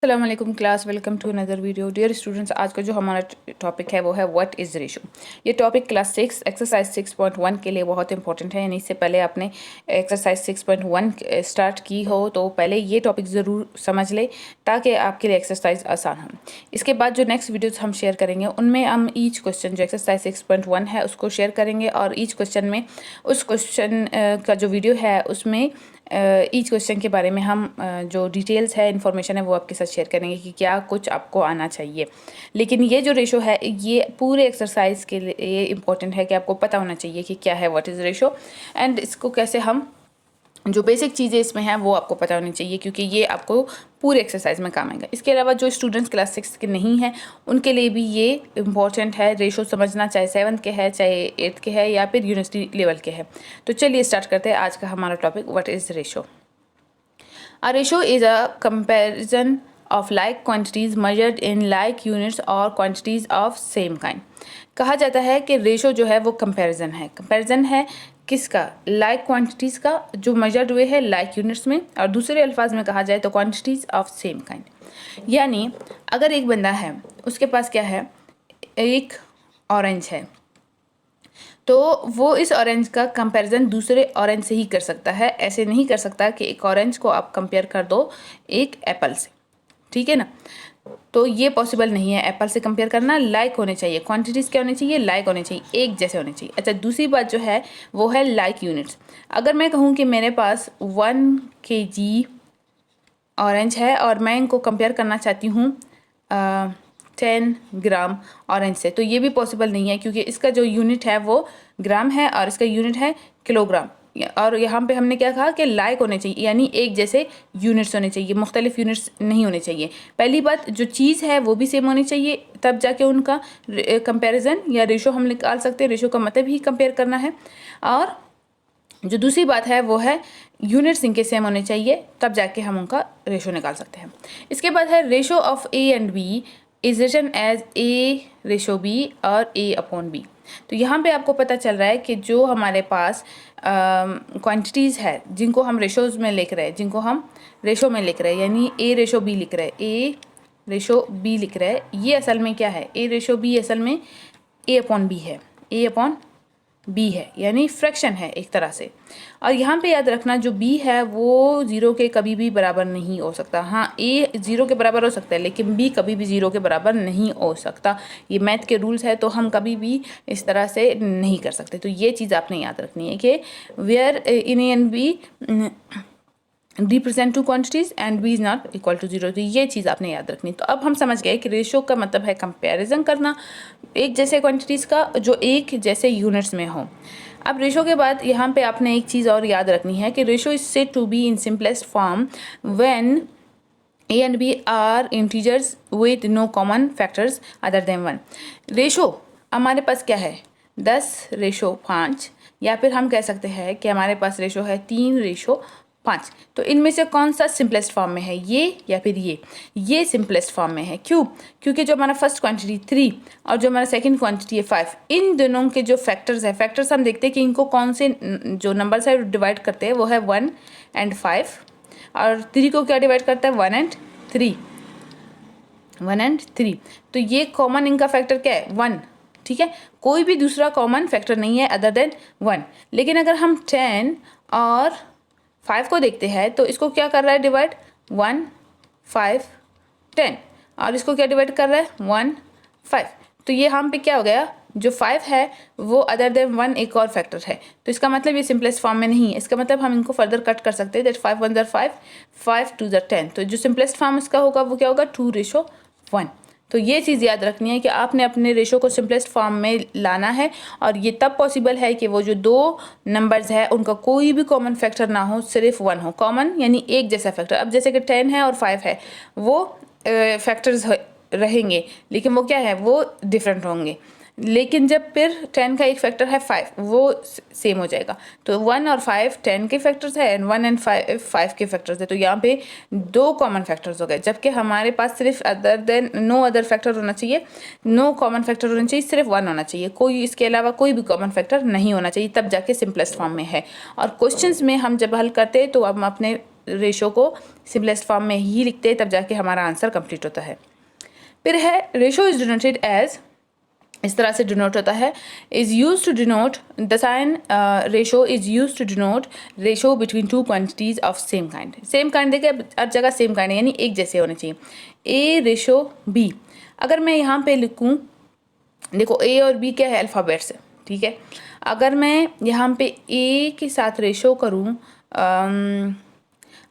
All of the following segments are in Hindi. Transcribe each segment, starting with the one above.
अस्सलाम वालेकुम class, welcome to another video. Dear students, आज का जो हमारा टॉपिक है वो है व्हाट इज़ रेशो। ये टॉपिक क्लास 6 एक्सरसाइज 6.1 के लिए बहुत इंपॉर्टेंट है। यानी इससे पहले आपने एक्सरसाइज 6.1 स्टार्ट की हो तो पहले ये टॉपिक ज़रूर समझ ले ताकि आपके लिए एक्सरसाइज आसान हो। इसके बाद जो नेक्स्ट वीडियोस हम शेयर करेंगे उनमें हम ईच क्वेश्चन जो एक्सरसाइज 6.1 है उसको शेयर करेंगे और ईच क्वेश्चन में उस क्वेश्चन का जो वीडियो है उसमें ईच क्वेश्चन के बारे में हम जो डिटेल्स है इन्फॉर्मेशन है वो आपके साथ शेयर करेंगे कि क्या कुछ आपको आना चाहिए। लेकिन ये जो रेशो है ये पूरे एक्सरसाइज के लिए इम्पोर्टेंट है कि आपको पता होना चाहिए कि क्या है व्हाट इज़ रेशो एंड इसको कैसे हम जो बेसिक चीज़ें इसमें हैं वो आपको पता होनी चाहिए क्योंकि ये आपको पूरे एक्सरसाइज में काम आएगा। इसके अलावा जो स्टूडेंट्स क्लास 6 के नहीं हैं उनके लिए भी ये इम्पॉर्टेंट है रेशो समझना, चाहे 7th के है, चाहे 8th के है या फिर यूनिवर्सिटी लेवल के है। तो चलिए स्टार्ट करते हैं आज का हमारा topic what is ratio. A ratio is a comparison of like quantities measured in like units or quantities of same kind। कहा जाता है कि रेशो जो है वो कंपैरिजन है किसका? लाइक क्वांटिटीज़ का जो मेजर्ड हुए है लाइक यूनिट्स में, और दूसरे अल्फाज में कहा जाए तो क्वांटिटीज़ ऑफ सेम काइंड। यानी अगर एक बंदा है उसके पास क्या है, एक ऑरेंज है तो वो इस ऑरेंज का कंपैरिजन दूसरे ऑरेंज से ही कर सकता है। ऐसे नहीं कर सकता कि एक ऑरेंज को आप कंपेयर कर दो एक एप्पल से, ठीक है ना। तो ये पॉसिबल नहीं है एप्पल से कंपेयर करना। लाइक होने चाहिए, क्वांटिटीज़ क्या होने चाहिए? लाइक होने चाहिए, एक जैसे होने चाहिए। अच्छा, दूसरी बात जो है वो है लाइक यूनिट्स। अगर मैं कहूँ कि मेरे पास 1 kg ऑरेंज है और मैं इनको कंपेयर करना चाहती हूँ 10 ग्राम ऑरेंज से, तो ये भी पॉसिबल नहीं है क्योंकि इसका जो यूनिट है वो ग्राम है और इसका यूनिट है किलोग्राम। और यहाँ पे हमने क्या कहा कि लाइक होने चाहिए, यानी एक जैसे यूनिट्स होने चाहिए, मुख्तलिफ यूनिट्स नहीं होने चाहिए। पहली बात, जो चीज़ है वो भी सेम होनी चाहिए, तब जाके उनका कंपैरिजन या रेशो हम निकाल सकते हैं। रेशो का मतलब ही कंपेयर करना है। और जो दूसरी बात है वो है यूनिट्स इनके सेम होने चाहिए, तब जाके हम उनका रेशो निकाल सकते हैं। इसके बाद है ratio of A and B is written as A ratio B और ए अपॉन बी। तो यहाँ पे आपको पता चल रहा है कि जो हमारे पास क्वांटिटीज़ है जिनको हम रेशोज़ में लिख रहे हैं, जिनको हम रेशो में लिख रहे हैं, यानी ए रेशो बी लिख रहे हैं, ए रेशो बी लिख रहे हैं, ये असल में क्या है? ए रेशो बी असल में ए अपॉन बी है, ए अपॉन बी है, यानी फ्रैक्शन है एक तरह से। और यहाँ पे याद रखना जो बी है वो 0 के कभी भी बराबर नहीं हो सकता। हाँ, ए 0 के बराबर हो सकता है लेकिन बी कभी भी 0 के बराबर नहीं हो सकता। ये मैथ के रूल्स है तो हम कभी भी इस तरह से नहीं कर सकते। तो ये चीज़ आपने याद रखनी है कि where in A and B represent two quantities and B is not equal to 0। तो ये चीज़ आपने याद रखनी। तो अब हम समझ गए कि रेशो का मतलब है कंपैरिजन करना एक जैसे क्वांटिटीज़ का जो एक जैसे यूनिट्स में हो। अब रेशो के बाद यहाँ पे आपने एक चीज़ और याद रखनी है कि ratio is said to be in simplest form when A and B are integers with no common factors other than 1। Ratio हमारे पास क्या है? 10:5, या फिर हम कह सकते हैं कि हमारे पास रेशो है 3:5। तो इनमें से कौन सा सिंपलेस्ट फॉर्म में है, ये या फिर ये सिंपलेस्ट फॉर्म में है। क्यों? क्योंकि जो हमारा फर्स्ट क्वांटिटी 3 और जो हमारा सेकंड क्वांटिटी है 5, इन दोनों के जो फैक्टर्स है, फैक्टर्स हम देखते हैं कि इनको कौन से जो नंबर्स है डिवाइड करते हैं वो है 1 and 5, और 3 को क्या डिवाइड करता है? 1 and 3, 1 and 3। तो ये कॉमन इनका फैक्टर क्या है? 1, ठीक है। कोई भी दूसरा कॉमन फैक्टर नहीं है अदर देन 1। लेकिन अगर हम 10 और 5 को देखते हैं तो इसको क्या कर रहा है डिवाइड? 1 5 10, और इसको क्या डिवाइड कर रहा है? 1 5। तो ये हम पे क्या हो गया? जो 5 है वो अदर देन 1 एक और फैक्टर है। तो इसका मतलब ये सिंपलेस्ट फॉर्म में नहीं है। इसका मतलब हम इनको फर्दर कट कर सकते हैं, दैट 5 1 5, 5 2 10। तो जो सिंपलेस्ट फॉर्म इसका होगा वो क्या होगा? 2:1। तो ये चीज़ याद रखनी है कि आपने अपने रेशो को सिंपलेस्ट फॉर्म में लाना है, और ये तब पॉसिबल है कि वो जो दो नंबर्स है उनका कोई भी कॉमन फैक्टर ना हो, सिर्फ 1 हो। कॉमन यानी एक जैसा फैक्टर। अब जैसे कि 10 है और 5 है, वो फैक्टर्स रहेंगे लेकिन वो क्या है? वो डिफरेंट होंगे। लेकिन जब फिर 10 का एक फैक्टर है 5, वो सेम हो जाएगा। तो 1 और 5 10 के फैक्टर्स है एंड 1 and 5 के फैक्टर्स है। तो यहाँ पे दो कॉमन फैक्टर्स हो गए, जबकि हमारे पास सिर्फ other than no other factor होना चाहिए, नो कॉमन फैक्टर होना चाहिए, सिर्फ 1 होना चाहिए। कोई इसके अलावा कोई भी कॉमन फैक्टर नहीं होना चाहिए, तब जाके सिंपलेस्ट फॉर्म में है। और क्वेश्चंस में हम जब हल करते हैं तो हम अपने रेशो को सिंपलेस्ट फॉर्म में ही लिखते हैं, तब जाके हमारा आंसर कंप्लीट होता है। फिर है रेशो इज डिनोटेड एज, इस तरह से डिनोट होता है, is use to denote the sign ratio is use to denote ratio between two quantities of same kind. Same kind देखिए हर जगह सेम काइंड है, यानी एक जैसे होने चाहिए। ए रेशो बी, अगर मैं यहाँ पे लिखूँ, देखो ए और बी क्या है, अल्फ़ाबेट्स है, ठीक है। अगर मैं यहाँ पे ए के साथ रेशो करूँ,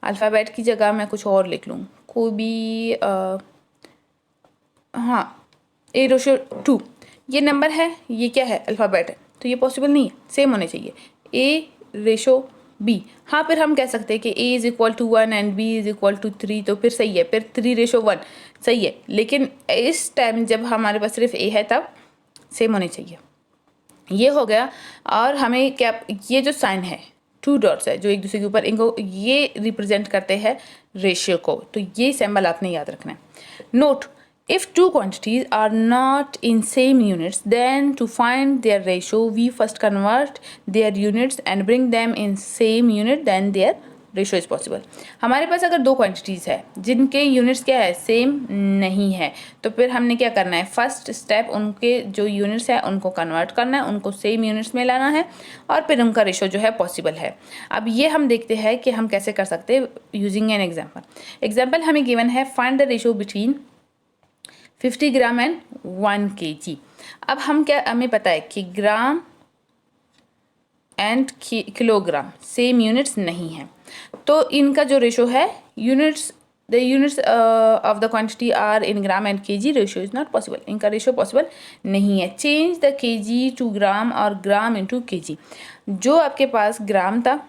अल्फ़ाबेट की जगह मैं कुछ और लिख लूँ, कोई भी हाँ, ए रेशो 2, ये नंबर है, ये क्या है, अल्फ़ाबेट है, तो ये पॉसिबल नहीं है, सेम होने चाहिए। ए रेशो बी, हाँ फिर हम कह सकते हैं कि A is equal to 1 and B is equal to 3, तो फिर सही है, फिर 3 रेशो 1 सही है, लेकिन इस टाइम जब हमारे पास सिर्फ ए है तब सेम होने चाहिए। ये हो गया। और हमें क्या, ये जो साइन है 2 डॉट्स है जो एक दूसरे के ऊपर, इनको ये रिप्रेजेंट करते हैं रेशियो को, तो ये सिंबल आपने याद रखना है। Note, if two quantities are not in same units, then to find their ratio we first convert their units and bring them in same unit, then their ratio is possible। हमारे पास अगर दो क्वांटिटीज़ है जिनके यूनिट्स क्या है, सेम नहीं है, तो फिर हमने क्या करना है, फर्स्ट स्टेप उनके जो यूनिट्स है उनको कन्वर्ट करना है, उनको सेम यूनिट्स में लाना है, और फिर उनका रेशो जो है पॉसिबल है। अब ये हम देखते हैं कि हम कैसे कर सकते हैं यूजिंग एन एग्जाम्पल हमें गिवन है, find the ratio between 50 gram and 1 kg। अब हम क्या, हमें पता है कि gram and kilogram same units नहीं है, तो इनका जो रेशो है, the units of the quantity are in gram and kg, ratio is not possible, इनका रेशो पॉसिबल नहीं है। Change the kg to gram और ग्राम इनटू kg। जो आपके पास ग्राम था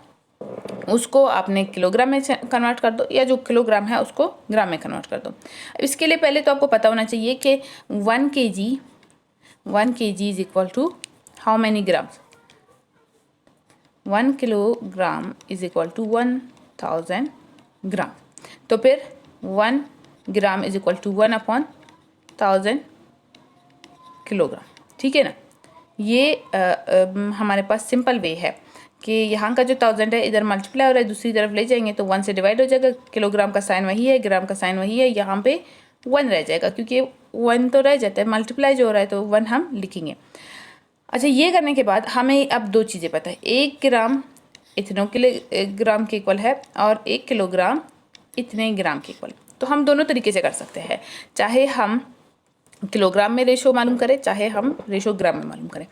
उसको आपने किलोग्राम में कन्वर्ट कर दो, या जो किलोग्राम है उसको ग्राम में कन्वर्ट कर दो। इसके लिए पहले तो आपको पता होना चाहिए कि 1 kg is equal to how many grams, 1 kilogram is equal to 1000 gram, तो फिर 1 gram is equal to 1/1000 kilogram, ठीक है ना। ये हमारे पास सिंपल वे है कि यहाँ का जो 1000 है इधर मल्टीप्लाई हो रहा है, दूसरी तरफ ले जाएंगे तो 1 से डिवाइड हो जाएगा, किलोग्राम का साइन वही है, ग्राम का साइन वही है, यहाँ पे 1 रह जाएगा, क्योंकि 1 तो रह जाता है, मल्टीप्लाई जो हो रहा है तो 1 हम लिखेंगे। अच्छा, ये करने के बाद हमें अब दो चीज़ें पता है, 1 ग्राम इतने किलोग्राम के इक्वल है और 1 किलोग्राम इतने ग्राम के इक्वल, तो हम दोनों तरीके से कर सकते हैं, चाहे हम किलोग्राम में रेशो मालूम करें, चाहे हम रेशो ग्राम में मालूम करें।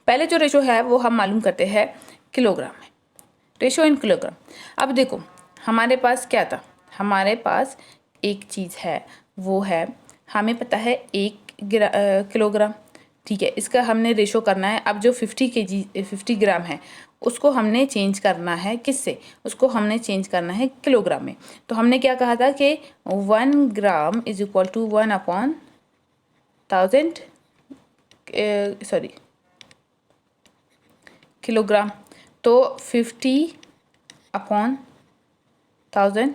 पहले जो रेशो है वो हम मालूम करते हैं किलोग्राम में, रेशो इन किलोग्राम। अब देखो हमारे पास क्या था, हमारे पास एक चीज़ है, वो है हमें पता है 1 किलोग्राम, ठीक है, इसका हमने रेशो करना है। अब जो 50 ग्राम है उसको हमने चेंज करना है किससे, उसको हमने चेंज करना है किलोग्राम में। तो हमने क्या कहा था कि 1 gram is equal to 1/1000 kilogram, तो 50/1000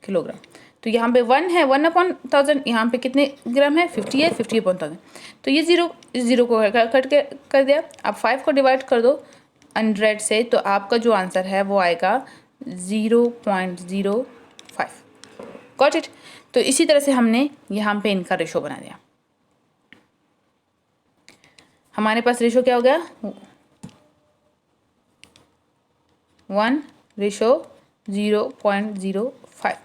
किलोग्राम। तो यहाँ पे 1 है, 1/1000, यहाँ पे कितने ग्राम है, 50 है, 50/1000, तो ये 0 को कट कर दिया। अब 5 को डिवाइड कर दो 100 से, तो आपका जो आंसर है वो आएगा 0.05। Got it. तो इसी तरह से हमने यहाँ पे इनका रेशो बना दिया। हमारे पास रेशो क्या हो गया, 1:0.05।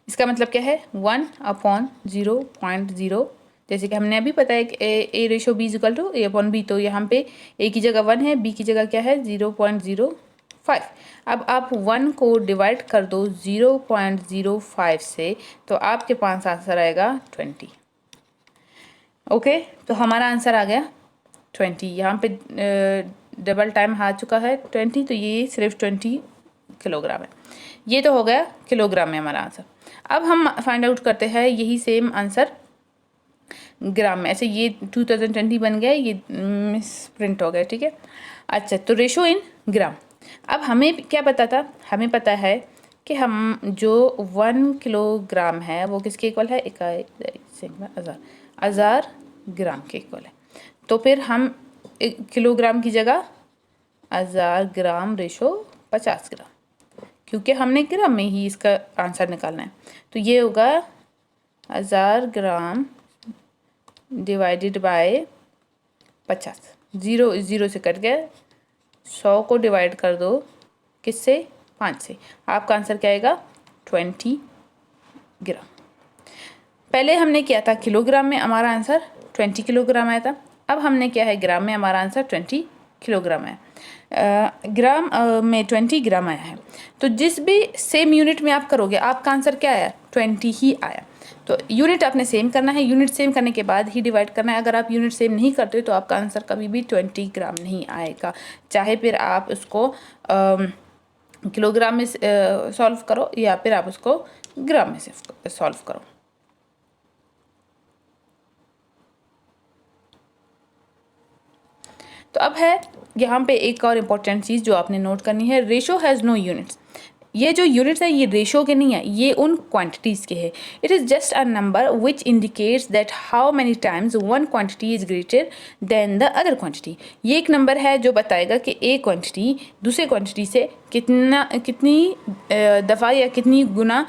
इसका मतलब क्या है, 1/0.0, जैसे कि हमने अभी पता है कि A ratio B equal to A/B, तो यहाँ पे ए की जगह 1 है, बी की जगह क्या है 0.05। अब आप 1 को डिवाइड कर दो 0.05 से, तो आपके पास आंसर आएगा 20। ओके, तो हमारा आंसर आ गया 20। यहाँ पे डबल टाइम आ चुका है 20, तो ये सिर्फ 20 किलोग्राम है। ये तो हो गया किलोग्राम में हमारा आंसर। अब हम फाइंड आउट करते हैं यही सेम आंसर ग्राम में। ऐसे ये 2020 बन गया, ये मिस प्रिंट हो गया, ठीक है। अच्छा, तो रेशो इन ग्राम। अब हमें क्या पता था, हमें पता है कि हम जो 1 किलोग्राम है वो किसके इक्वल है, 1000 ग्राम के इक्वल है। तो फिर हम किलोग्राम की जगह 1000 ग्राम रेशो 50 ग्राम, क्योंकि हमने ग्राम में ही इसका आंसर निकालना है। तो ये होगा 1000 ग्राम डिवाइडेड बाय 50, 0 से कट गया, 100 को डिवाइड कर दो किससे, 5 से, आपका आंसर क्या आएगा 20 ग्राम। पहले हमने किया था किलोग्राम में, हमारा आंसर 20 किलोग्राम आया था। अब हमने किया है ग्राम में, हमारा आंसर 20 किलोग्राम है। ग्राम में 20 ग्राम आया है। तो जिस भी सेम यूनिट में आप करोगे आपका आंसर क्या आया, 20 ही आया। तो यूनिट आपने सेम करना है, यूनिट सेम करने के बाद ही डिवाइड करना है। अगर आप यूनिट सेम नहीं करते तो आपका आंसर कभी भी 20 ग्राम नहीं आएगा, चाहे फिर आप उसको किलोग्राम में सॉल्व करो या फिर आप उसको ग्राम में से सॉल्व करो। तो अब है यहाँ पे एक और इम्पोर्टेंट चीज़ जो आपने नोट करनी है, रेशो हैज़ नो यूनिट्स। ये जो यूनिट्स है ये रेशो के नहीं है, ये उन क्वांटिटीज़ के है। It is just a number which indicates that how many times one quantity is greater than the other quantity. ये एक नंबर है जो बताएगा कि एक क्वांटिटी दूसरे क्वांटिटी से कितनी दफ़ा या कितनी गुना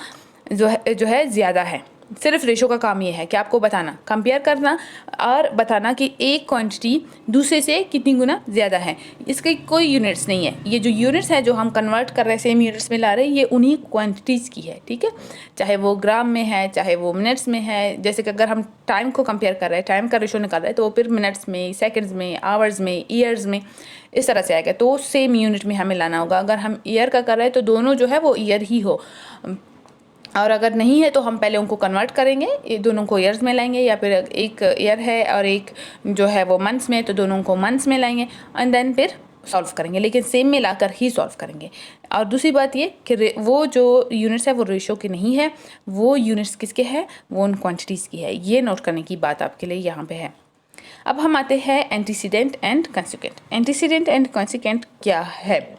जो है ज़्यादा है। सिर्फ रेशो का काम ये है कि आपको बताना, कंपेयर करना और बताना कि एक क्वांटिटी दूसरे से कितनी गुना ज़्यादा है। इसके कोई यूनिट्स नहीं है। ये जो यूनिट्स हैं जो हम कन्वर्ट कर रहे हैं, सेम यूनिट्स में ला रहे हैं, ये उन्हीं क्वांटिटीज़ की है, ठीक है। चाहे वो ग्राम में है, चाहे वो मिनट्स में है। जैसे कि अगर हम टाइम को कंपेयर कर रहे हैं, टाइम का रेशो निकाल रहे हैं, तो वो फिर मिनट्स में, सेकेंड्स में, आवर्स में, ईयर्स में, इस तरह से आएगा। तो सेम यूनिट में हमें लाना होगा। अगर हम ईयर का कर रहे हैं तो दोनों जो है वो ईयर ही हो, और अगर नहीं है तो हम पहले उनको कन्वर्ट करेंगे, ये दोनों को ईयर्स में लाएंगे, या फिर एक ईयर है और एक जो है वो मंथ्स में, तो दोनों को मंथ्स में लाएंगे एंड देन फिर सॉल्व करेंगे, लेकिन सेम में लाकर ही सॉल्व करेंगे। और दूसरी बात ये कि वो जो यूनिट्स है वो रेशो की नहीं है, वो यूनिट्स किसके हैं, वो उन क्वान्टिटीज़ की है। ये नोट करने की बात आपके लिए यहाँ पे है। अब हम आते हैं antecedent and consequent. Antecedent and consequent क्या है?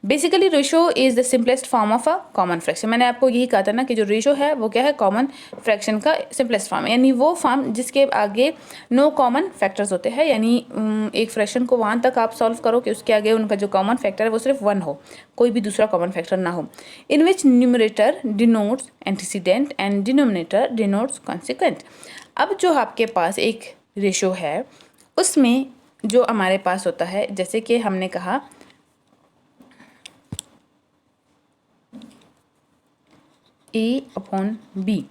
Basically ratio is the simplest form of a common fraction. मैंने आपको यही कहा था ना कि जो रेशो है वो क्या है, कॉमन फ्रैक्शन का सिंपलेस्ट फॉर्म है, यानी वो फॉर्म जिसके आगे नो कॉमन फैक्टर्स होते हैं। यानी एक फ्रैक्शन को वहाँ तक आप सॉल्व करो कि उसके आगे उनका जो कॉमन फैक्टर है वो सिर्फ 1 हो, कोई भी दूसरा कॉमन फैक्टर ना हो। In which numerator denotes antecedent and denominator denotes consequent. अब जो आपके पास एक रेशो है उसमें जो हमारे पास होता है, जैसे कि हमने कहा A/B,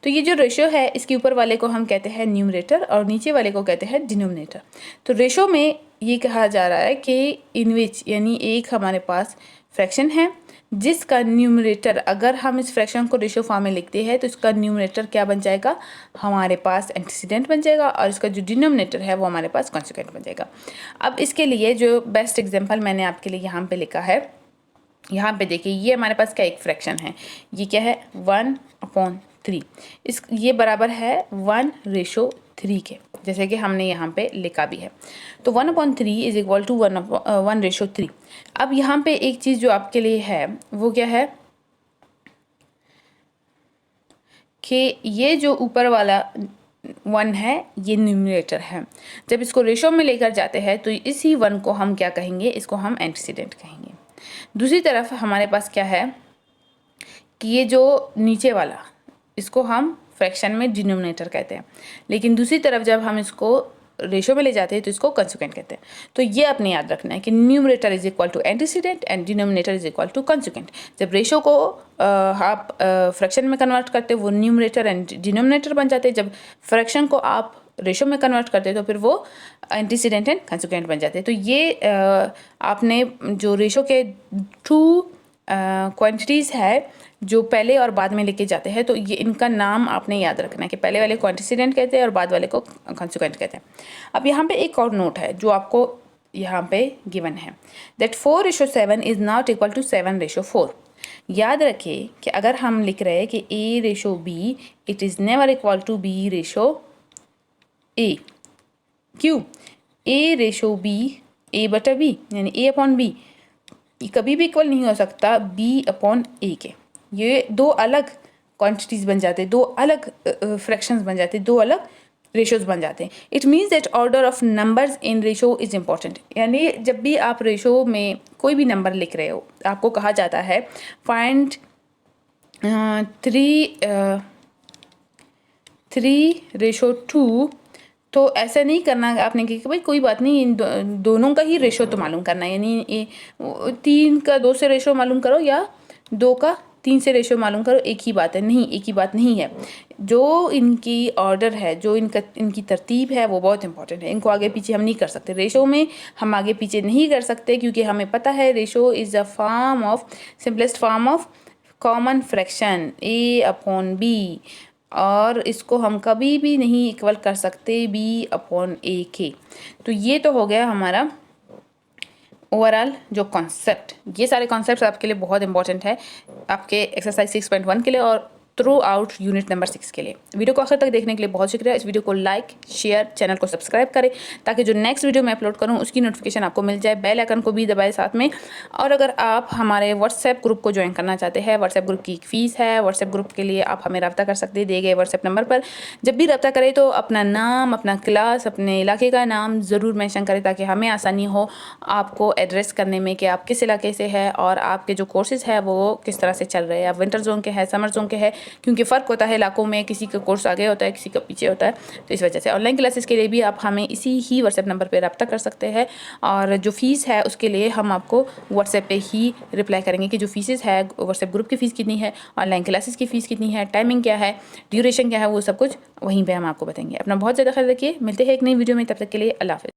तो ये जो रेशो है इसके ऊपर वाले को हम कहते हैं न्यूमरेटर और नीचे वाले को कहते हैं डिनोमिनेटर। तो रेशो में ये कहा जा रहा है कि इन विच, यानी एक हमारे पास फ्रैक्शन है जिसका न्यूमरेटर, अगर हम इस फ्रैक्शन को रेशो फॉर्म में लिखते हैं तो इसका न्यूमरेटर क्या बन जाएगा, हमारे पास एंटीसीडेंट बन जाएगा, और इसका जो डिनोमिनेटर है वो हमारे पास कॉन्सिक्वेंट बन जाएगा। अब इसके लिए जो बेस्ट एग्जाम्पल मैंने आपके लिए यहाँ पे लिखा है, यहाँ पे देखिए ये हमारे पास क्या एक फ्रैक्शन है, ये क्या है 1/3, इस ये बराबर है 1/3 के, जैसे कि हमने यहाँ पे लिखा भी है। तो 1/3 इज इक्वल टू 1/3। अब यहाँ पे एक चीज़ जो आपके लिए है वो क्या है कि ये जो ऊपर वाला 1 है ये न्यूमरेटर है। जब इसको रेशो में लेकर जाते हैं तो इसी 1 को हम क्या कहेंगे, इसको हम एंटीसीडेंट कहेंगे। दूसरी तरफ हमारे पास क्या है कि ये जो नीचे वाला, इसको हम फ्रैक्शन में डिनोमिनेटर कहते हैं, लेकिन दूसरी तरफ जब हम इसको रेशो में ले जाते हैं तो इसको कॉन्सिक्वेंट कहते हैं। तो ये अपने याद रखना है कि numerator is equal to antecedent and denominator is equal to consequent. जब रेशो को आप फ्रैक्शन में कन्वर्ट करते हैं वो न्यूमरेटर एंड डिनोमिनेटर बन जाते हैं, जब फ्रैक्शन को आप रेशो में कन्वर्ट करते हैं तो फिर वो एंटीसीडेंट एंड कॉन्सिक्वेंट बन जाते हैं। तो ये आपने जो रेशो के 2 क्वांटिटीज़ है जो पहले और बाद में लेके जाते हैं, तो ये इनका नाम आपने याद रखना है कि पहले वाले को एंटीसीडेंट कहते हैं और बाद वाले को कॉन्सिक्वेंट कहते हैं। अब यहाँ पे एक और नोट है जो आपको यहाँ पे गिवन है, that 4:7 is not equal to 7:4। याद रखिए कि अगर हम लिख रहे हैं कि A/B, it is never equal to B/A। क्यों? A/B A/B, यानी A/B कभी भी इक्वल नहीं हो सकता B/A के। ये 2 अलग क्वांटिटीज़ बन जाते, 2 अलग फ्रैक्शंस बन जाते, 2 अलग रेशोज़ बन जाते हैं। It means that order of numbers in ratio is important. यानी जब भी आप रेशो में कोई भी नंबर लिख रहे हो, आपको कहा जाता है फाइंड 3:2। तो ऐसा नहीं करना आपने कि भाई कोई बात नहीं, इन दोनों का ही रेशो तो मालूम करना है, यानी 3 का 2 से रेशो मालूम करो या 2 का 3 से रेशो मालूम करो, एक ही बात है। नहीं, एक ही बात नहीं है। जो इनकी ऑर्डर है, जो इनकी तरतीब है, वो बहुत इंपॉर्टेंट है। इनको आगे पीछे हम नहीं कर सकते। रेशो में हम आगे पीछे नहीं कर सकते, क्योंकि हमें पता है ratio is a form of simplest form of common fraction A/B, और इसको हम कभी भी नहीं इक्वल कर सकते B/A के। तो ये तो हो गया हमारा ओवरऑल जो कॉन्सेप्ट। ये सारे कॉन्सेप्ट्स आपके लिए बहुत इंपॉर्टेंट है, आपके एक्सरसाइज 6.1 के लिए और थ्रू आउट यूनिट नंबर 6 के लिए। वीडियो को आखिर तक देखने के लिए बहुत शुक्रिया। इस वीडियो को लाइक, शेयर, चैनल को सब्सक्राइब करें ताकि जो नेक्स्ट वीडियो मैं अपलोड करूं उसकी नोटिफिकेशन आपको मिल जाए। बेल आइकन को भी दबाएं साथ में। और अगर आप हमारे व्हाट्सएप ग्रुप को ज्वाइन करना चाहते हैं, व्हाट्सएप ग्रुप की फ़ीस है। व्हाट्सएप ग्रुप के लिए आप हमें रब्ता कर सकते हैं दिए गए व्हाट्सएप नंबर पर। जब भी रब्ता करें तो अपना नाम, अपना क्लास, अपने इलाके का नाम ज़रूर मेंशन करें ताकि हमें आसानी हो आपको एड्रेस करने में कि आप किस इलाके से है और आपके जो कोर्सेज़ है वो किस तरह से चल रहे हैं। आप विंटर जोन के हैं, समर जोन के हैं, क्योंकि फ़र्क होता है इलाकों में, किसी का कोर्स आगे होता है, किसी का पीछे होता है। तो इस वजह से ऑनलाइन क्लासेस के लिए भी आप हमें इसी ही व्हाट्सएप नंबर पे रब्ता कर सकते हैं। और जो फ़ीस है उसके लिए हम आपको व्हाट्सएप पे ही रिप्लाई करेंगे कि जो फीसेस है, व्हाट्सएप ग्रुप की फ़ीस कितनी है, ऑनलाइन क्लासेस की फ़ीस कितनी है, टाइमिंग क्या है, ड्यूरेशन क्या है, वो सब कुछ वहीं पर हम आपको बताएंगे। अपना बहुत ज़्यादा ख्याल रखिए। मिलते हैं एक नई वीडियो में, तब तक के लिए अल्लाह हाफ़िज़।